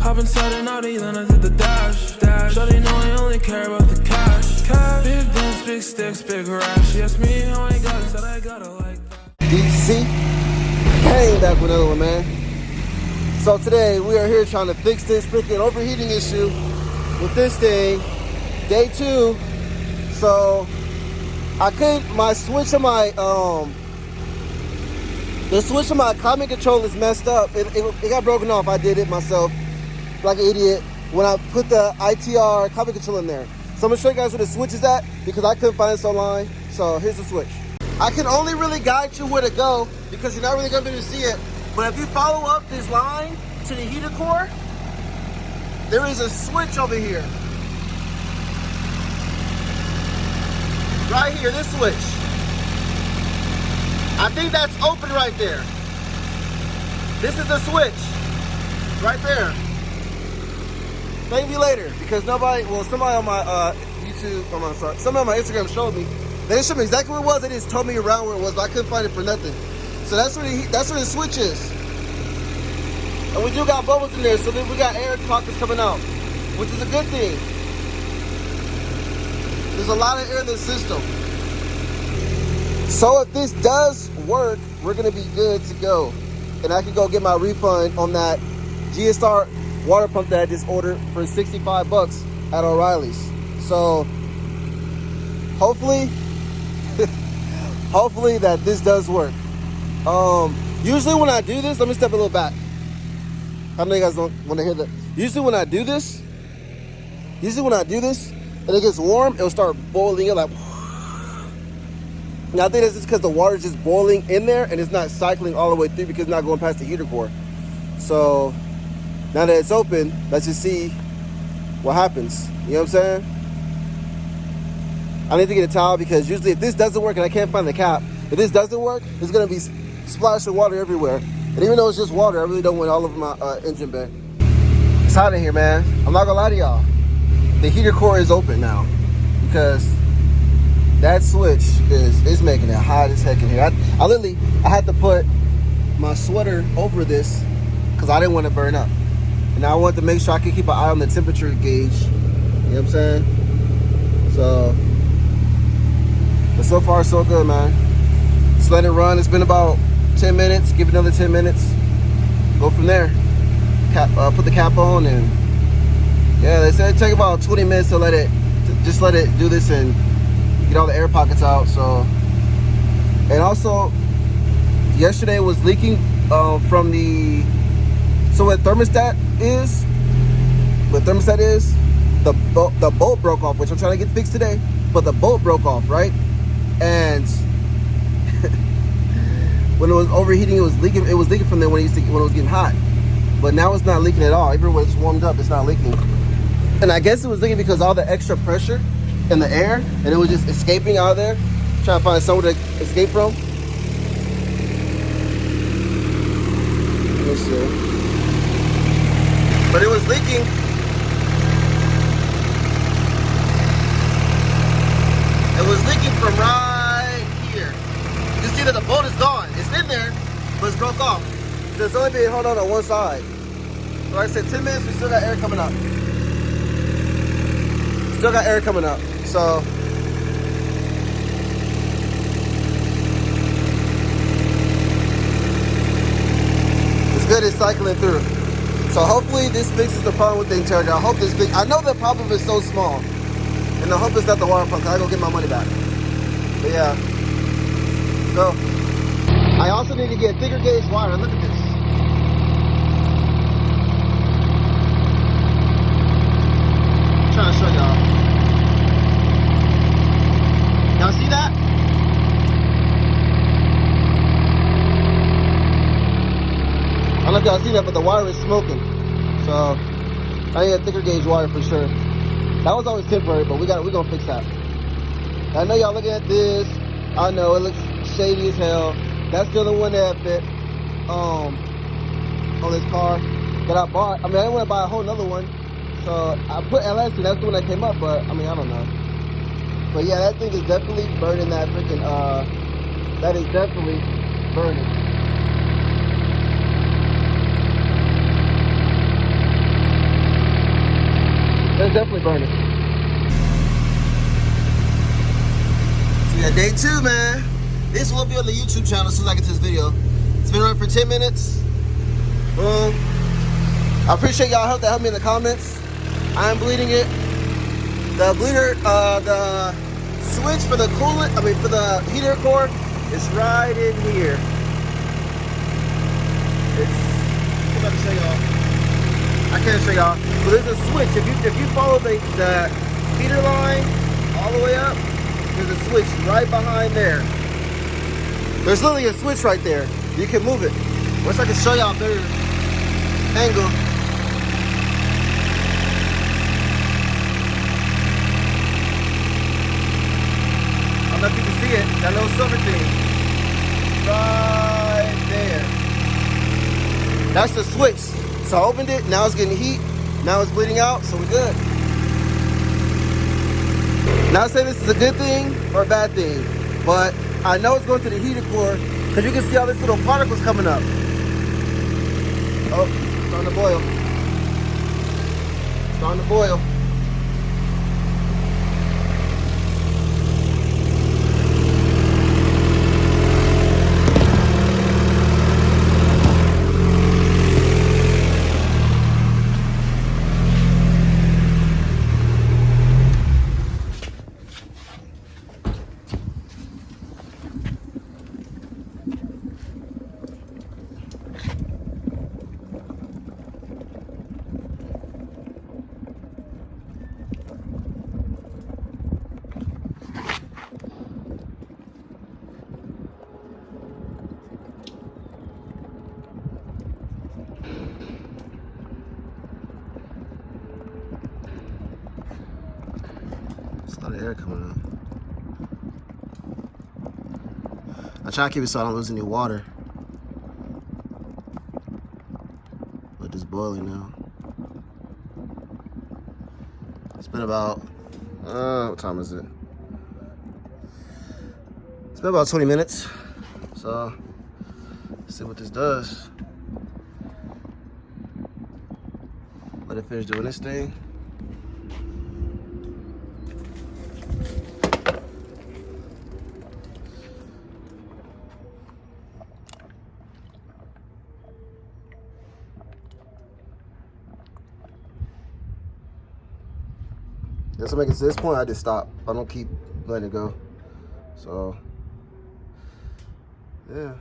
Hop inside an Audi, then I did the dash. Shawty know I only care about the cash. Big guns, big sticks, big rash. She asked me how I got it, said I got it like that. DC came back with another one, man. So today we are here trying to fix this freaking overheating issue with this thing. Day 2. So I couldn't, my switch of my the switch of my climate control is messed up. It got broken off. I did it myself like an idiot when I put the ITR climate control in there. So I'm gonna show you guys where the switch is at because I couldn't find this online. So here's the switch. I can only really guide you where to go because you're not really gonna be able to see it. But if you follow up this line to the heater core, there is a switch over here. Right here, this switch. I think that's open right there. This is the switch. Right there. Thank you later. Because somebody on my YouTube, somebody on my Instagram showed me. They didn't show me exactly what it was. They just told me around where it was, but I couldn't find it for nothing. So that's where the switch is. And we do got bubbles in there, so then we got air pockets coming out, which is a good thing. There's a lot of air in the system. So if this does work, we're gonna be good to go. And I can go get my refund on that GSR water pump that I just ordered for 65 bucks at O'Reilly's. So hopefully, hopefully that this does work. Usually when I do this, let me step a little back. I know you guys don't want to hear that. Usually when I do this, and it gets warm, it'll start boiling up like. Now I think that's just because the water is just boiling in there and it's not cycling all the way through because it's not going past the heater core. So now that it's open, let's just see what happens. You know what I'm saying? I need to get a towel because usually if this doesn't work and I can't find the cap, if this doesn't work, there's gonna be splashing water everywhere. And even though it's just water, I really don't want all over my engine bay. It's hot in here, man. I'm not gonna lie to y'all. The heater core is open now because that switch is making it hot as heck in here. I had to put my sweater over this because I didn't want to burn up. And I wanted to make sure I could keep an eye on the temperature gauge. You know what I'm saying? So, but so far so good, man. Just let it run. It's been about 10 minutes. Give it another 10 minutes. Go from there. Put the cap on and yeah, they said it take about 20 minutes to just let it do this and get all the air pockets out. So, and also yesterday was leaking from the, so what thermostat is, the bolt broke off, which I'm trying to get fixed today, but the bolt broke off, right? And when it was overheating, it was leaking from there when it was getting hot. But now it's not leaking at all. Even when it's warmed up, it's not leaking. And I guess it was leaking because all the extra pressure in the air, and it was just escaping out of there, trying to find somewhere to escape from. Let's see. But it was leaking. It was leaking from right here. You see that the bolt is gone. It's in there, but it's broke off. There's only being held on one side. So like I said, 10 minutes, we still got air coming up. Still got air coming up. So it's good, it's cycling through. So hopefully this fixes the problem with the Integra. I hope this I know the problem is so small. And I hope it's not the water pump, 'cause I go get my money back. But yeah. So I also need to get thicker gauge wire. Look at this. I'm trying to show y'all. Y'all see that? I don't know if y'all see that, but the wire is smoking. So I need a thicker gauge wire for sure. That was always temporary, but we're gonna fix that. I know y'all looking at this. I know it looks shady as hell. That's the other one that fit on this car that I bought. I mean, I didn't want to buy a whole nother one, so I put LS, and that's the one that came up. But I mean, I don't know. But yeah, that thing is definitely burning that freaking, that is definitely burning. It's definitely burning. So yeah, day 2, man. This will be on the YouTube channel as soon as I get to this video. It's been running for 10 minutes. Boom. I appreciate y'all help that helped me in the comments. I am bleeding it. The bleeder, the switch for the coolant, for the heater core is right in here. I'm about to show y'all. I can't show y'all. So there's a switch. If you follow the heater line all the way up, there's a switch right behind there. There's literally a switch right there. You can move it. Wish I could show y'all a better angle. I don't know if you can see it. That little silver thing. Right there. That's the switch. So I opened it. Now it's getting heat. Now it's bleeding out. So we're good. Not saying this is a good thing or a bad thing, but I know it's going to the heater core because you can see all these little particles coming up. Oh, it's starting to boil. It's starting to boil. There's a lot of air coming out. I try to keep it so I don't lose any water. But it's boiling now. It's been about, what time is it? It's been about 20 minutes. So, let's see what this does. Let it finish doing this thing. Just to make it to this point, I just stop. I don't keep letting it go. So, yeah.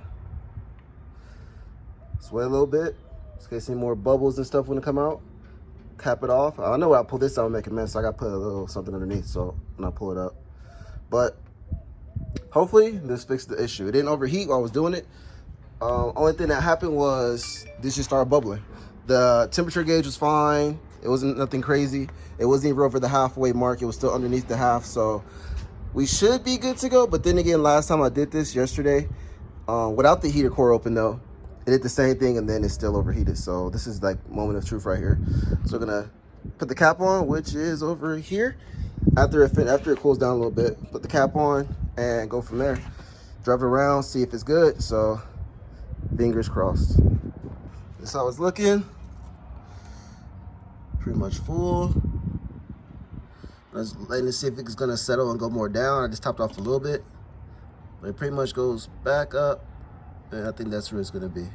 Sway a little bit. In case any more bubbles and stuff when it come out. Cap it off. I know when I pull this out, I'll make a mess. So I got to put a little something underneath so when I pull it up. But hopefully this fixed the issue. It didn't overheat while I was doing it. Only thing that happened was this just started bubbling. The temperature gauge was fine. It wasn't nothing crazy. It wasn't even over the halfway mark. It was still underneath the half. So we should be good to go. But then again, last time I did this yesterday, without the heater core open though, it did the same thing and then it's still overheated. So this is like moment of truth right here. So we're gonna put the cap on, which is over here. After it cools down a little bit, put the cap on and go from there. Drive it around, see if it's good. So fingers crossed. This is how it's looking. Pretty much full. I was letting it see if it's gonna settle and go more down. I just topped off a little bit, but it pretty much goes back up, and I think that's where it's gonna be.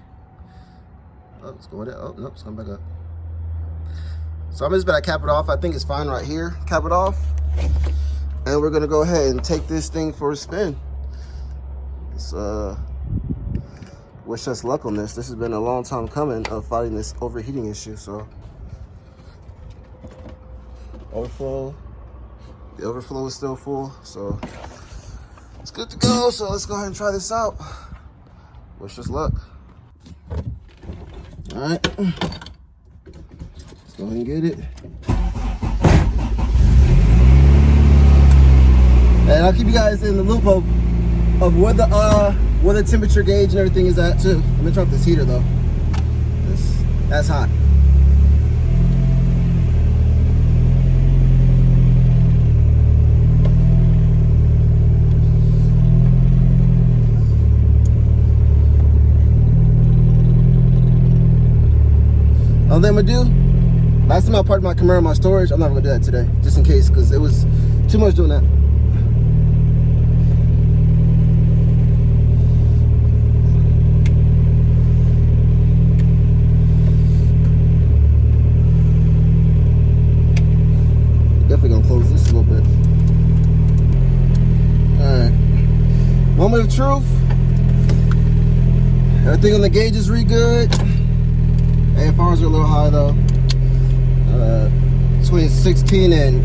Oh, it's going down. Oh, no, it's going back up. So I'm just gonna cap it off. I think it's fine right here. Cap it off, and we're gonna go ahead and take this thing for a spin. It's wish us luck on this. This has been a long time coming of fighting this overheating issue. So overflow. The overflow is still full, so it's good to go. So let's go ahead and try this out. Wish us luck. All right, let's go ahead and get it. And I'll keep you guys in the loop of where the temperature gauge and everything is at too. I'm gonna turn off this heater though. That's hot. All I'm gonna do, Last time I parked my Camaro in my storage, I'm not gonna do that today, just in case, because it was too much doing that. Definitely gonna close this a little bit. Alright. Moment of truth. Everything on the gauge is really good. AFRs are a little high though. Between 16 and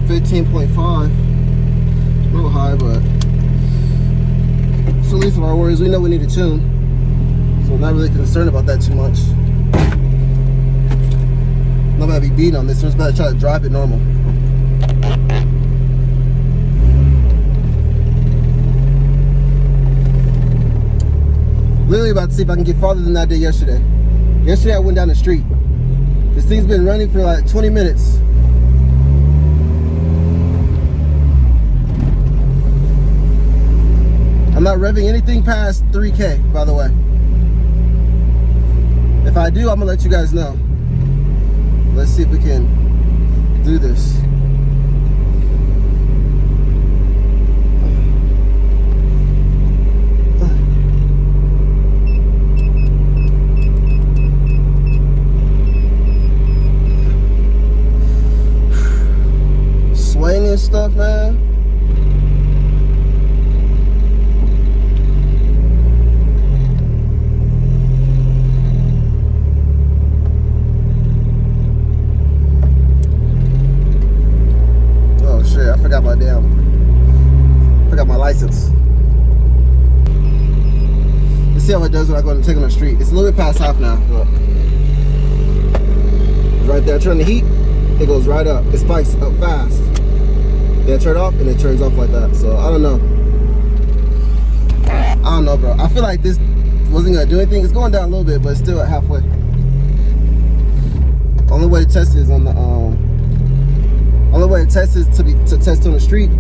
15.5. A little high, but it's the least of our worries. We know we need to tune, so I'm not really concerned about that too much. Nobody be beating on this, so I'm just about to try to drive it normal. Literally about to see if I can get farther than I did yesterday. Yesterday I went down the street. This thing's been running for like 20 minutes. I'm not revving anything past 3K, by the way. If I do, I'm gonna let you guys know. Let's see if we can do this. Swaying and stuff, man. Oh shit, I forgot my license. Let's see how it does when I go and take it on the street. It's a little bit past half now. Look. Right there, turn the heat, it goes right up. It spikes up fast. Then turn it off and it turns off like that. So I don't know. Bro. I feel like this wasn't gonna do anything. It's going down a little bit, but it's still at halfway. Only way to test it is on the only way to test is to test on the street.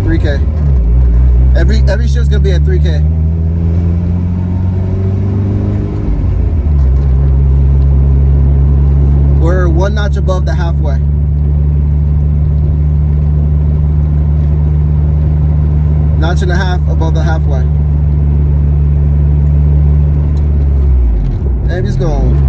$3K. Every shift's gonna be at $3K. We're one notch above the halfway. Notch and a half above the halfway. And he's gone.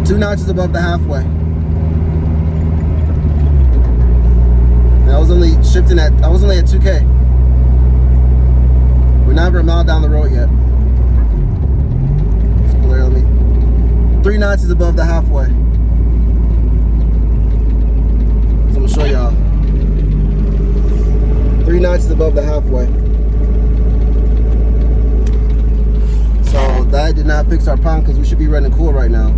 Two notches above the halfway. And I was only at 2K. We're not even a mile down the road yet. It's clear, 3 notches above the halfway. So I'm gonna show y'all. 3 notches above the halfway. So that did not fix our problem because we should be running cool right now.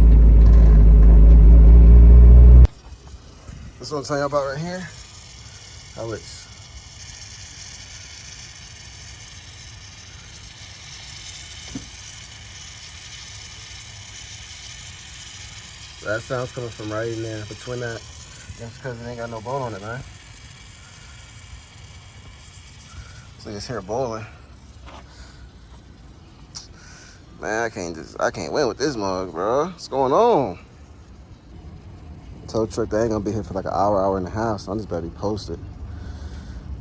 That's what I'm telling you about right here. How it's that sound's coming from right in there between that. That's because it ain't got no bone on it, man. So you just hear it boiling. Man, I can't win with this mug, bro. What's going on? Tow truck, they ain't gonna be here for like an hour and a half, so I'm just about to be posted.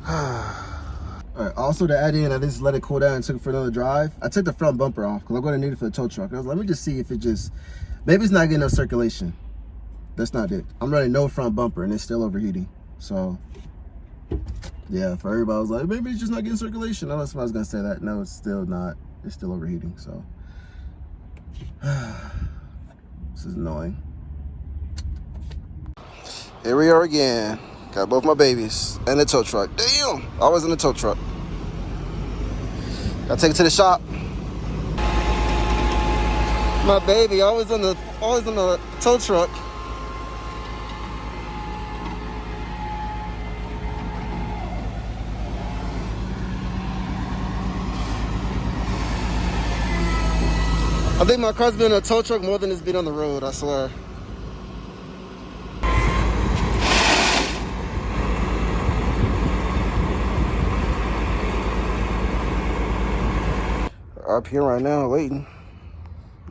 Alright, also to add in, I just let it cool down and took it for another drive. I took the front bumper off because I'm gonna need it for the tow truck. I was like, let me just see if it just, maybe it's not getting no circulation. That's not it. I'm running no front bumper and it's still overheating. So yeah, for everybody, I was like, maybe it's just not getting circulation. I know somebody's gonna say that. No, it's still not. It's still overheating. So this is annoying. Here we are again. Got both my babies and the tow truck. Damn, always in the tow truck. Gotta take it to the shop. My baby always on the tow truck. I think my car's been in a tow truck more than it's been on the road, I swear. Up here right now, waiting.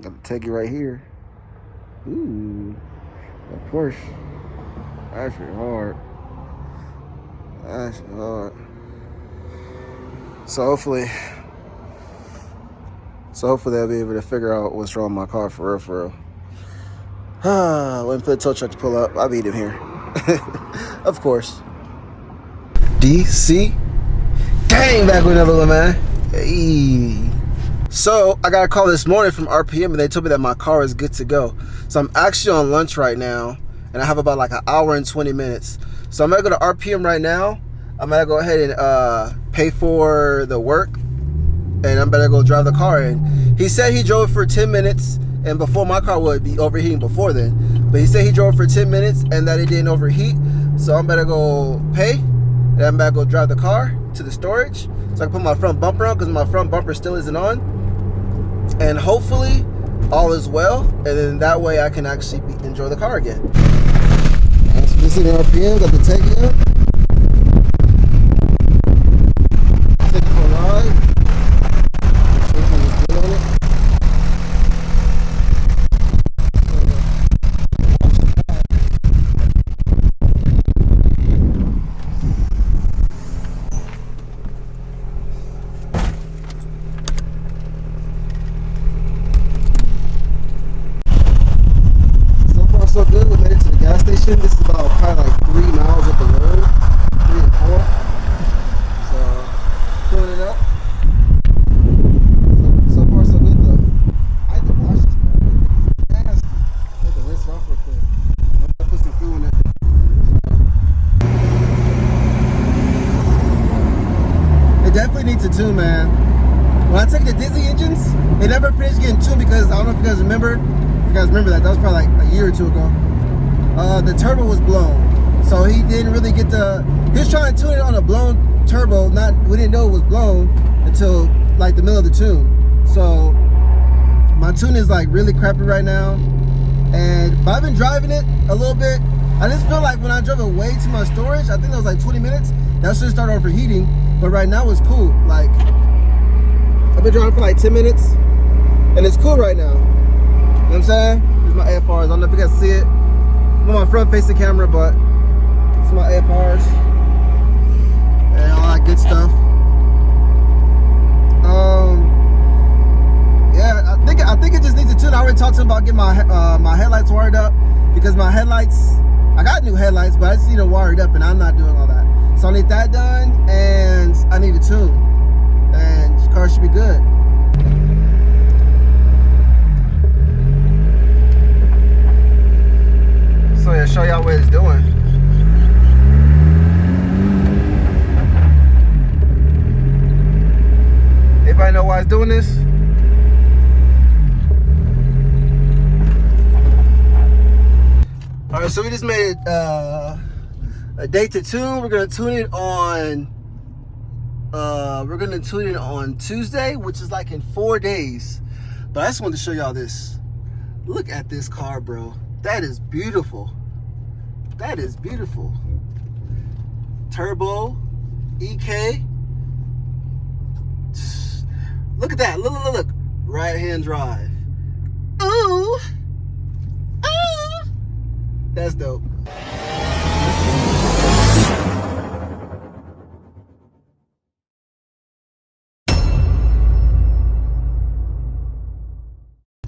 Got to take it right here. Ooh, of course. That's hard. That's hard. So hopefully I'll be able to figure out what's wrong with my car for real. Waiting for the tow truck to pull up. I'll meet him here. Of course. DC. Dang, back with another one, man. Hey. So I got a call this morning from RPM and they told me that my car is good to go. So I'm actually on lunch right now and I have about like an hour and 20 minutes. So I'm gonna go to RPM right now. I'm gonna go ahead and pay for the work and I'm gonna go drive the car in. He said he drove for 10 minutes and before my car would be overheating before then. But he said he drove for 10 minutes and that it didn't overheat. So I'm gonna go pay and I'm gonna go drive the car to the storage so I can put my front bumper on because my front bumper still isn't on. And hopefully all is well, and then that way I can actually enjoy the car again. That's missing RPM, got the tank in. Take it for a ride. Everything is good on it. So good, we made it to the gas station. This is about probably like 3 miles up the road, 3 and 4. So, filling it up. So far so good though. I had to wash this, man. I had to rinse it off real quick. I'm gonna put some fuel in it. It definitely needs a tune, man. When I take the Disney engines, they never finished getting tuned because I don't know if you guys remember. You guys remember that was probably like a year or two ago. The turbo was blown, so he didn't really get he was trying to tune it on a blown turbo. We didn't know it was blown until like the middle of the tune. So my tune is like really crappy right now, but I've been driving it a little bit. I just feel like when I drove it way to my storage, I think that was like 20 minutes, that should start overheating, but right now it's cool. Like I've been driving for like 10 minutes and it's cool right now. You know what I'm saying? Here's my AFRs. I don't know if you guys see it. I'm on my front facing camera, but it's my AFRs and all that good stuff. Yeah, I think it just needs a tune. I already talked to him about getting my headlights wired up because my headlights, I got new headlights, but I just need them wired up and I'm not doing all that. So I need that done and I need a tune and the car should be good. So yeah, show y'all what it's doing. Anybody know why it's doing this? All right, so we just made a date to tune. We're gonna tune it on Tuesday, which is like in 4 days. But I just wanted to show y'all this. Look at this car, bro. That is beautiful. That is beautiful. Turbo, EK. Look at that. Look. Right hand drive. Ooh. Ooh. That's dope.